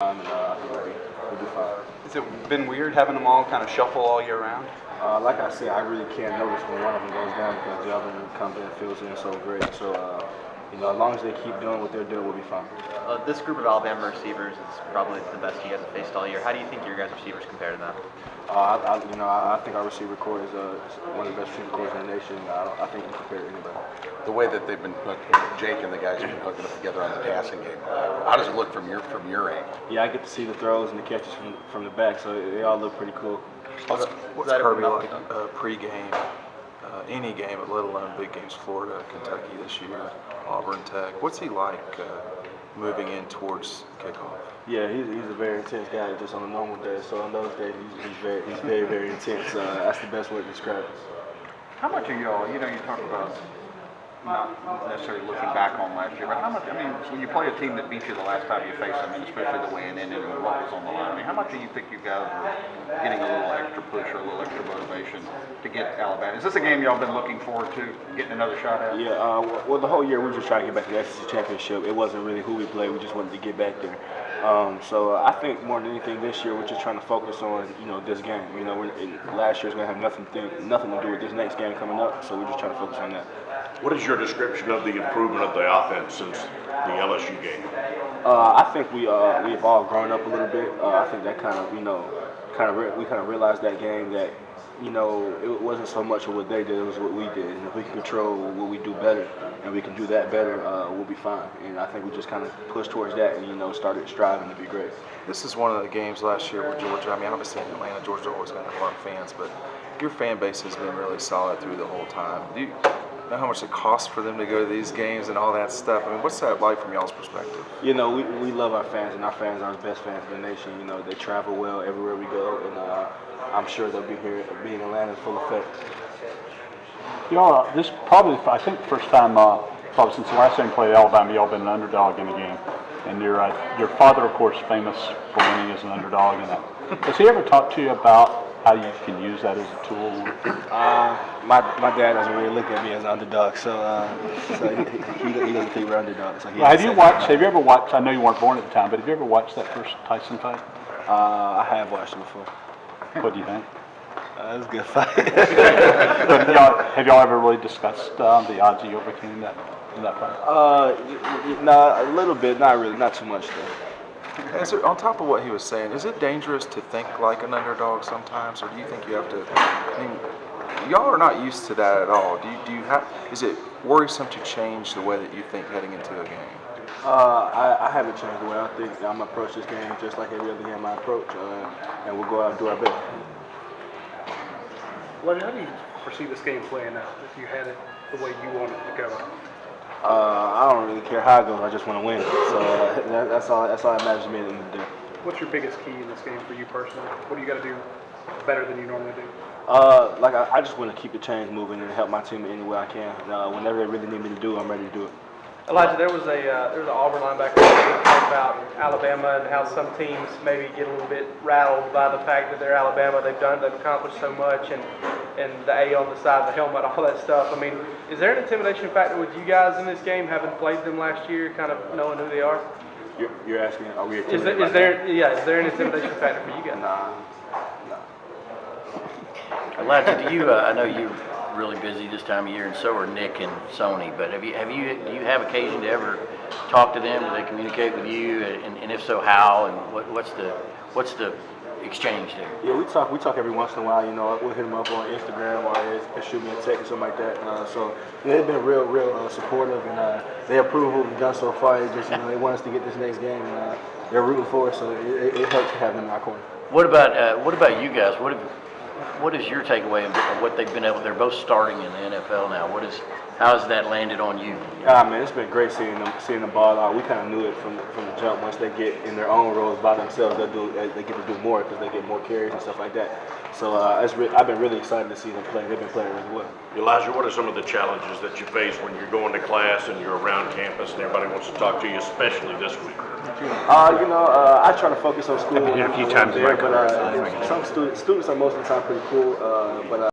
And I think we'll do fine. Has it been weird having them all kind of shuffle all year round? Like I said, I really can't notice when one of them goes down because the other one comes in and fills in so great. So, as long as they keep doing what they're doing, we'll be fine. This group of Alabama receivers is probably the best you guys have faced all year. How do you think your guys' receivers compare to them? I think our receiver core is one of the best receiver cores in the nation. I think we compare to anybody. The way that they've been Jake and the guys have been hooking up together on the passing game. How does it look from your angle? Yeah, I get to see the throws and the catches from the back, so they all look pretty cool. What's Kirby like pre-game, any game, let alone big games, Florida, Kentucky this year, Auburn Tech? What's he like moving in towards kickoff? Yeah, he's a very intense guy just on a normal day. So on those days, he's very, very intense. That's the best way to describe it. How much are y'all, you talk about not necessarily looking back on last year, but how much, when you play a team that beat you the last time you faced them, and especially the way it ended and what was on the line, how much do you think you guys are getting a little extra push or a little extra motivation to get Alabama? Is this a game y'all been looking forward to, getting another shot at? Yeah, well, the whole year we were just trying to get back to the SEC championship. It wasn't really who we played, we just wanted to get back there. So I think more than anything this year, we're just trying to focus on, this game. Last year's going to have nothing to do with this next game coming up, so we're just trying to focus on that. What is your description of the improvement of the offense since the LSU game? I think we've all grown up a little bit. I think that we kind of realized that game that it wasn't so much of what they did, it was what we did. And if we can control what we do better, and we can do that better, we'll be fine. And I think we just kind of pushed towards that and started striving to be great. This is one of the games last year with Georgia. Obviously in Atlanta, Georgia always going to have a lot of fans, but your fan base has been really solid through the whole time. Do you know how much it costs for them to go to these games and all that stuff? What's that like from y'all's perspective? We love our fans, and our fans are the best fans in the nation. They travel well everywhere we go, and I'm sure they'll be here, be in Atlanta full effect. Y'all, this probably, I think, the first time, probably since the last time you played Alabama, y'all been an underdog in a game. And your father, of course, famous for winning as an underdog in that. Has he ever talked to you about how you can use that as a tool? My dad doesn't really look at me as an underdog, so he doesn't think we're underdogs. So Have you ever watched, I know you weren't born at the time, but have you ever watched that first Tyson fight? I have watched it before. What do you think? It was a good fight. Have y'all ever really discussed the odds you overcame in that fight? A little bit, not really, not too much though. Is it, on top of what he was saying, is it dangerous to think like an underdog sometimes, or do you think you have to? Y'all are not used to that at all. Do you have? Is it worrisome to change the way that you think heading into a game? I haven't changed the way I think. I'm gonna approach this game just like every other game I approach, and we'll go out and do our best. Lenny, how do you foresee this game playing out if you had it the way you want it to go? I don't really care how it goes. I just want to win. So that's all that matters to me at the end of the day. What's your biggest key in this game for you personally? What do you got to do better than you normally do? I just want to keep the chains moving and help my team in any way I can. Whenever they really need me to do, I'm ready to do it. Elijah, there was an Auburn linebacker that talked about Alabama and how some teams maybe get a little bit rattled by the fact that they're Alabama. They've accomplished so much, and the A on the side of the helmet, all that stuff. Is there an intimidation factor with you guys in this game, having played them last year, kind of knowing who they are? You're asking, are we intimidated? Is there an intimidation factor for you guys? Nah. Elijah, I know you're really busy this time of year, and so are Nick and Sony. But do you have occasion to ever talk to them? Do they communicate with you? And if so, how? And what's the exchange there? Yeah, we talk every once in a while. We'll hit them up on Instagram or he'll shoot me a text or something like that. So they've been real supportive, and they approve of what we've done so far. They just they want us to get this next game, and they're rooting for us. So it helps to have them in our corner. What about you guys? What is your takeaway of what they've been able? They're both starting in the NFL now. How has that landed on you? Man, it's been great seeing them ball out. We kind of knew it from the jump. Once they get in their own roles by themselves, they get to do more because they get more carries and stuff like that. So I've been really excited to see them play. They've been playing really well. Elijah, what are some of the challenges that you face when you're going to class and you're around campus and everybody wants to talk to you, especially this week? I try to focus on school. A few times there, but some students are most of the time pretty cool. But